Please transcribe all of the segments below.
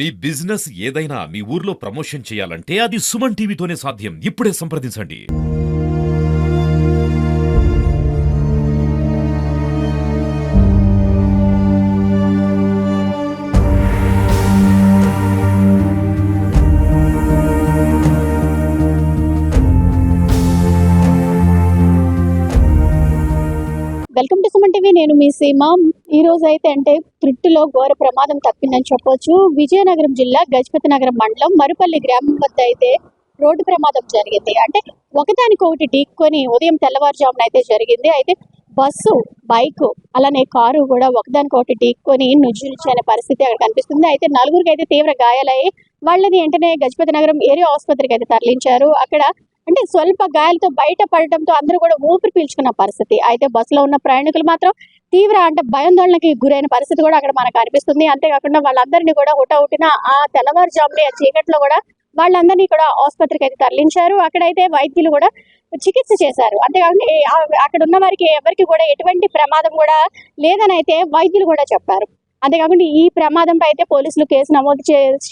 మీ business ఏదైనా మీ ఊర్లో promotion చేయాలంటే అది సుమన్ టీవీతోనే సాధ్యం. ఇప్పుడే సంప్రదించండి. Welcome to Suman TV. నేను మీ సీమ. ఈ రోజు అయితే అంటే త్రుట్టులో ఘోర ప్రమాదం తప్పిందని చెప్పొచ్చు. విజయనగరం జిల్లా గజపతి నగరం మండలం మరుపల్లి గ్రామం వద్ద అయితే రోడ్డు ప్రమాదం జరిగింది. అంటే ఒకదానికొకటి ఢీక్కొని ఉదయం తెల్లవారుజామున అయితే జరిగింది. అయితే బస్సు, బైక్ అలానే కారు కూడా ఒకదానికొకటి ఢీక్కొని నుజ్జునుజ్జు పరిస్థితి అక్కడ కనిపిస్తుంది. అయితే నలుగురికి అయితే తీవ్ర గాయాలయ్యి వాళ్ళని వెంటనే గజపతి నగరం ఏరియా ఆసుపత్రికి అయితే తరలించారు. అక్కడ అంటే స్వల్ప గాయాలతో బయట పడటంతో అందరూ కూడా ఊపిరి పీల్చుకున్న పరిస్థితి. అయితే బస్సులో ఉన్న ప్రయాణికులు మాత్రం తీవ్ర అంటే భయాందోళనకి గురైన పరిస్థితి కూడా అక్కడ మనకు అనిపిస్తుంది. అంతేకాకుండా వాళ్ళందరినీ కూడా హుటాహుటిన ఆ తెల్లవారుజామునే ఆ చీకట్లో కూడా వాళ్ళందరినీ కూడా ఆసుపత్రికి అయితే తరలించారు. అక్కడైతే వైద్యులు కూడా చికిత్స చేశారు. అంతేకాకుండా అక్కడ ఉన్న వారికి ఎవరికి కూడా ఎటువంటి ప్రమాదం కూడా లేదని అయితే వైద్యులు కూడా చెప్పారు. అంతేకాకుండా ఈ ప్రమాదంపై అయితే పోలీసులు కేసు నమోదు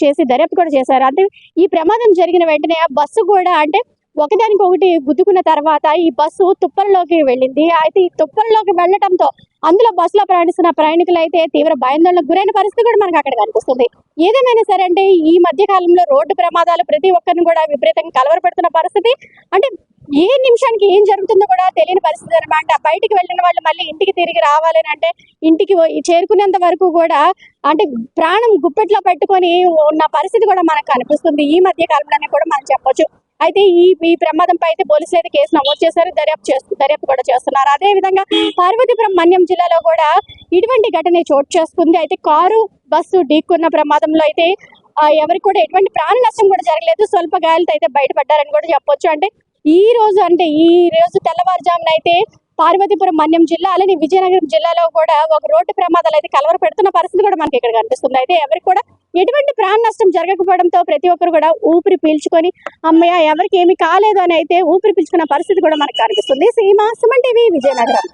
చేసి దర్యాప్తు కూడా చేశారు. అంటే ఈ ప్రమాదం జరిగిన వెంటనే ఆ బస్సు కూడా అంటే ఒకదానికొకటి గుద్దుకున్న తర్వాత ఈ బస్సు తుప్పల్లోకి వెళ్ళింది. అయితే ఈ తుప్పల్లోకి వెళ్ళటంతో అందులో బస్సులో ప్రయాణిస్తున్న ప్రయాణికులు అయితే తీవ్ర భయాందోళనకు గురైన పరిస్థితి కూడా మనకు అక్కడ కనిపిస్తుంది. ఏదేమైనా సరే అంటే ఈ మధ్య కాలంలో రోడ్డు ప్రమాదాలు ప్రతి ఒక్కరిని కూడా విపరీతంగా కలవరపెడుతున్న పరిస్థితి. అంటే ఏ నిమిషానికి ఏం జరుగుతుందో కూడా తెలియని పరిస్థితి అనమాట. బయటికి వెళ్ళిన వాళ్ళు మళ్ళీ ఇంటికి తిరిగి రావాలని అంటే ఇంటికి చేరుకునేంత వరకు కూడా అంటే ప్రాణం గుప్పెట్లో పెట్టుకొని ఉన్న పరిస్థితి కూడా మనకు కనిపిస్తుంది ఈ మధ్య కాలంలోనే కూడా మనం చెప్పొచ్చు. అయితే ఈ ప్రమాదంపై అయితే పోలీసులు అయితే కేసు నమోదు చేశారు, దర్యాప్తు కూడా చేస్తున్నారు. అదే విధంగా పార్వతీపురం మన్యం జిల్లాలో కూడా ఇటువంటి ఘటన చోటు చేసుకుంది. అయితే కారు బస్సు ఢీక్కున్న ప్రమాదంలో అయితే ఎవరికి కూడా ఎటువంటి ప్రాణ నష్టం కూడా జరగలేదు. స్వల్ప గాయాలతో అయితే బయటపడ్డారని కూడా చెప్పొచ్చు. అంటే ఈ రోజు తెల్లవారుజామున అయితే పార్వతీపురం మన్యం జిల్లా అలానే విజయనగరం జిల్లాలో కూడా ఒక రోడ్డు ప్రమాదాలు అయితే కలవర పెడుతున్న పరిస్థితి కూడా మనకి ఇక్కడ కనిపిస్తుంది. అయితే ఎవరికి కూడా ఎటువంటి ప్రాణ నష్టం జరగకపోవడంతో ప్రతి ఒక్కరు కూడా ఊపిరి పీల్చుకొని అమ్మయ్య ఎవరికి ఏమి కాలేదు అని అయితే ఊపిరి పీల్చుకున్న పరిస్థితి కూడా మనకు కనిపిస్తుంది. సీమ, సుమన్ టీవీ, విజయనగరం.